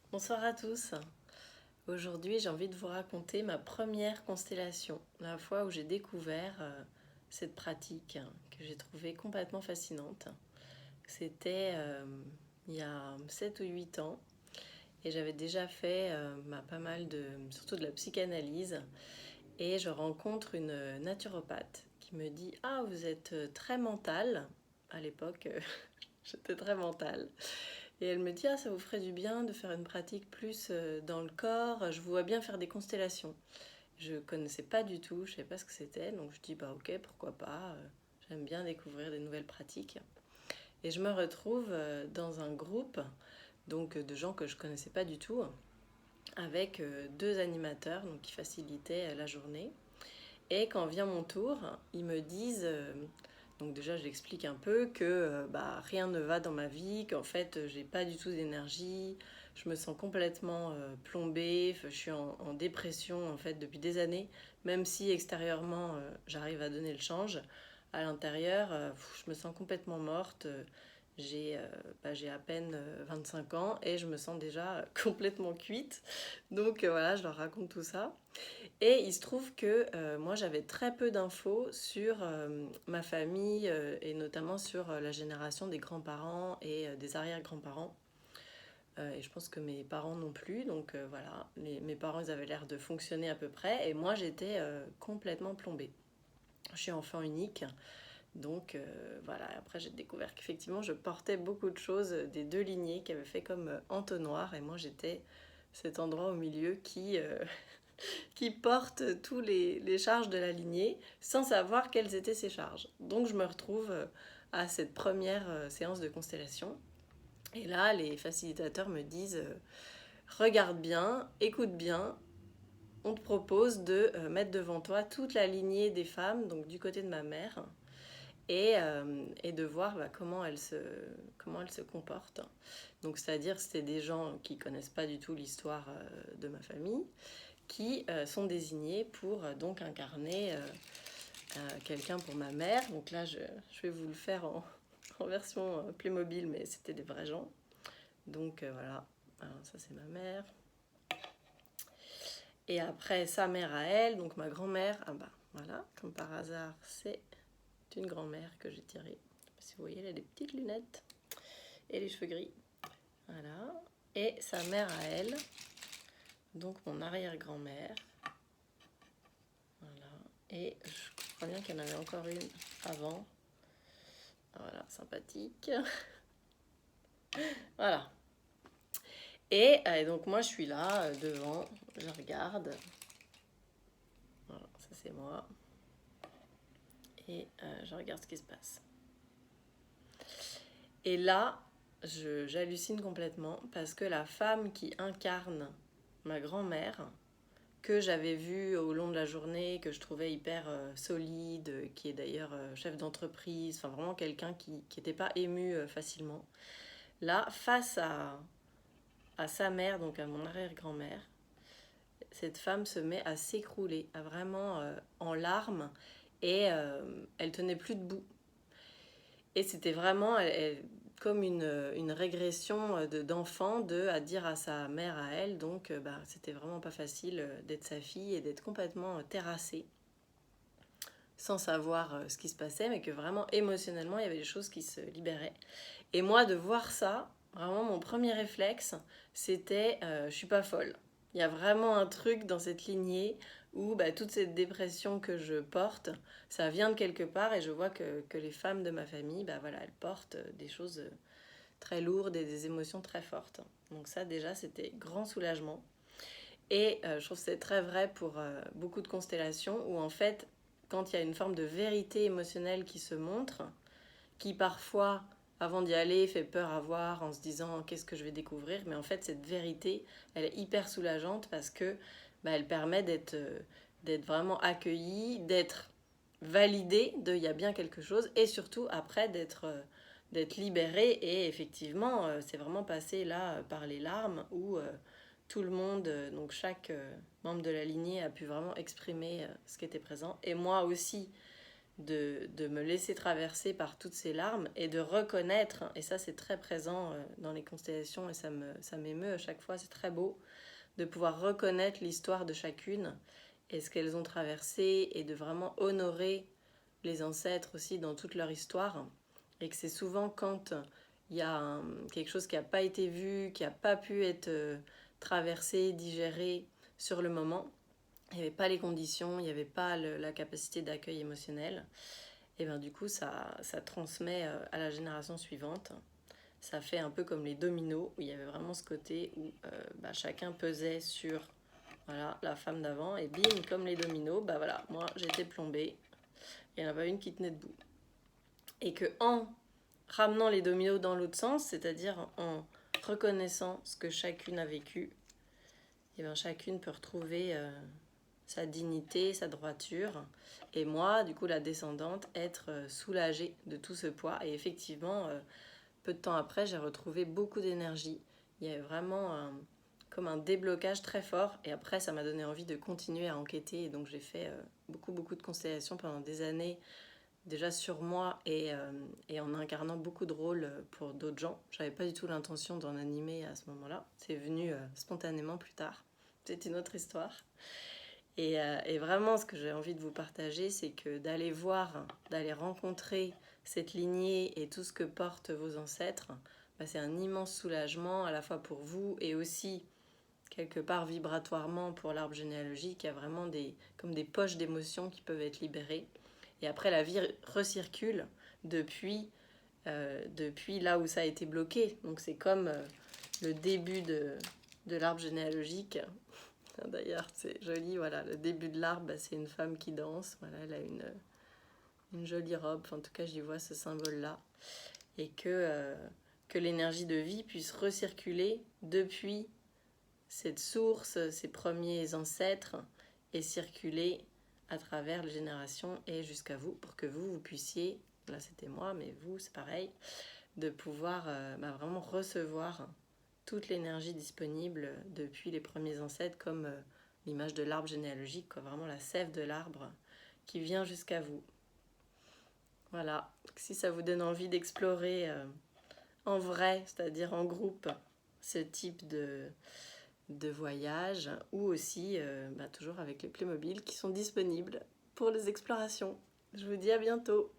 Bonsoir à tous. Aujourd'hui, j'ai envie de vous raconter ma première constellation, la fois où j'ai découvert cette pratique que j'ai trouvée complètement fascinante. C'était il y a 7 ou 8 ans et j'avais déjà fait pas mal surtout de la psychanalyse et je rencontre une naturopathe qui me dit: Ah, vous êtes très mental. À l'époque, j'étais très mentale. Et elle me dit: Ah, ça vous ferait du bien de faire une pratique plus dans le corps. Je vous vois bien faire des constellations. Je connaissais pas du tout, je savais pas ce que c'était. Donc je dis: Bah ok, pourquoi pas. J'aime bien découvrir des nouvelles pratiques. Et je me retrouve dans un groupe donc de gens que je connaissais pas du tout, avec deux animateurs donc, qui facilitaient la journée. Et quand vient mon tour, ils me disent, donc déjà j'explique un peu que rien ne va dans ma vie, qu'en fait j'ai pas du tout d'énergie, je me sens complètement plombée, je suis en dépression en fait depuis des années, même si extérieurement j'arrive à donner le change, à l'intérieur je me sens complètement morte. J'ai j'ai à peine 25 ans et je me sens déjà complètement cuite. Donc voilà, je leur raconte tout ça. Et il se trouve que moi j'avais très peu d'infos sur ma famille et notamment sur la génération des grands-parents et des arrière-grands-parents. Et je pense que mes parents non plus. Donc voilà, mes parents ils avaient l'air de fonctionner à peu près et moi j'étais complètement plombée. Je suis enfant unique. Donc voilà, après j'ai découvert qu'effectivement je portais beaucoup de choses des deux lignées qui avaient fait comme entonnoir et moi j'étais cet endroit au milieu qui porte tous les charges de la lignée sans savoir quelles étaient ces charges. Donc je me retrouve à cette première séance de constellation. Et là, les facilitateurs me disent regarde bien, écoute bien, on te propose de mettre devant toi toute la lignée des femmes, donc du côté de ma mère, et de voir comment elles se comportent. Donc c'est-à-dire c'était des gens qui connaissent pas du tout l'histoire de ma famille, qui sont désignés pour donc incarner quelqu'un pour ma mère. Donc là, je vais vous le faire en version Playmobil, mais c'était des vrais gens. Donc voilà, alors, ça c'est ma mère. Et après, sa mère à elle, donc ma grand-mère, ah bah voilà, comme par hasard, c'est une grand-mère que j'ai tirée. Si vous voyez, elle a des petites lunettes et les cheveux gris. Voilà. Et sa mère à elle, donc mon arrière-grand-mère. Voilà. Et je crois bien qu'il y en avait encore une avant. Voilà, sympathique. Voilà. Et donc moi je suis là devant, je regarde. Voilà, ça c'est moi. Et je regarde ce qui se passe. Et là, j'hallucine complètement parce que la femme qui incarne ma grand-mère, que j'avais vue au long de la journée, que je trouvais hyper solide, qui est d'ailleurs chef d'entreprise, enfin vraiment quelqu'un qui n'était pas ému facilement, là, face à sa mère, donc à mon arrière-grand-mère, cette femme se met à s'écrouler, à vraiment en larmes, et elle tenait plus debout. Et c'était vraiment comme une régression d'enfant à dire à sa mère à elle, donc c'était vraiment pas facile d'être sa fille et d'être complètement terrassée sans savoir ce qui se passait, mais que vraiment émotionnellement il y avait des choses qui se libéraient. Et moi de voir ça, vraiment mon premier réflexe c'était je suis pas folle. Il y a vraiment un truc dans cette lignée où toute cette dépression que je porte, ça vient de quelque part et je vois que les femmes de ma famille, voilà, elles portent des choses très lourdes et des émotions très fortes. Donc ça déjà c'était grand soulagement. Et je trouve que c'est très vrai pour beaucoup de constellations où en fait quand il y a une forme de vérité émotionnelle qui se montre, qui parfois avant d'y aller fait peur à voir en se disant qu'est-ce que je vais découvrir, mais en fait cette vérité elle est hyper soulageante parce que elle permet d'être vraiment accueillie, d'être validée de il y a bien quelque chose et surtout après d'être libérée et effectivement c'est vraiment passé là par les larmes où tout le monde, donc chaque membre de la lignée a pu vraiment exprimer ce qui était présent et moi aussi de me laisser traverser par toutes ces larmes et de reconnaître, et ça c'est très présent dans les constellations et ça m'émeut à chaque fois, c'est très beau, de pouvoir reconnaître l'histoire de chacune et ce qu'elles ont traversé et de vraiment honorer les ancêtres aussi dans toute leur histoire. Et que c'est souvent quand il y a quelque chose qui n'a pas été vu, qui n'a pas pu être traversé, digéré sur le moment, il n'y avait pas les conditions, il n'y avait pas la capacité d'accueil émotionnel, et bien du coup ça transmet à la génération suivante. Ça fait un peu comme les dominos, où il y avait vraiment ce côté où chacun pesait sur voilà, la femme d'avant, et bim, comme les dominos, voilà, moi j'étais plombée, il n'y en a pas une qui tenait debout. Et que en ramenant les dominos dans l'autre sens, c'est-à-dire en reconnaissant ce que chacune a vécu, et bien chacune peut retrouver sa dignité, sa droiture. Et moi, du coup, la descendante, être soulagée de tout ce poids. Et effectivement, peu de temps après, j'ai retrouvé beaucoup d'énergie. Il y avait vraiment comme un déblocage très fort. Et après, ça m'a donné envie de continuer à enquêter. Et donc, j'ai fait beaucoup de constellations pendant des années, déjà sur moi et en incarnant beaucoup de rôles pour d'autres gens. J'avais pas du tout l'intention d'en animer à ce moment-là. C'est venu spontanément plus tard. C'est une autre histoire. Et vraiment, ce que j'ai envie de vous partager, c'est que d'aller voir, d'aller rencontrer cette lignée et tout ce que portent vos ancêtres, c'est un immense soulagement à la fois pour vous et aussi quelque part vibratoirement pour l'arbre généalogique. Il y a vraiment comme des poches d'émotions qui peuvent être libérées. Et après, la vie recircule depuis là où ça a été bloqué. Donc c'est comme le début de l'arbre généalogique. D'ailleurs, c'est joli, voilà, le début de l'arbre, c'est une femme qui danse, voilà, elle a une jolie robe, en tout cas j'y vois ce symbole-là, et que l'énergie de vie puisse recirculer depuis cette source, ses premiers ancêtres, et circuler à travers les générations et jusqu'à vous, pour que vous puissiez, là c'était moi, mais vous c'est pareil, de pouvoir vraiment recevoir toute l'énergie disponible depuis les premiers ancêtres, comme l'image de l'arbre généalogique, quoi, vraiment la sève de l'arbre qui vient jusqu'à vous. Voilà, si ça vous donne envie d'explorer en vrai, c'est-à-dire en groupe, ce type de voyage, ou aussi toujours avec les Playmobil qui sont disponibles pour les explorations. Je vous dis à bientôt.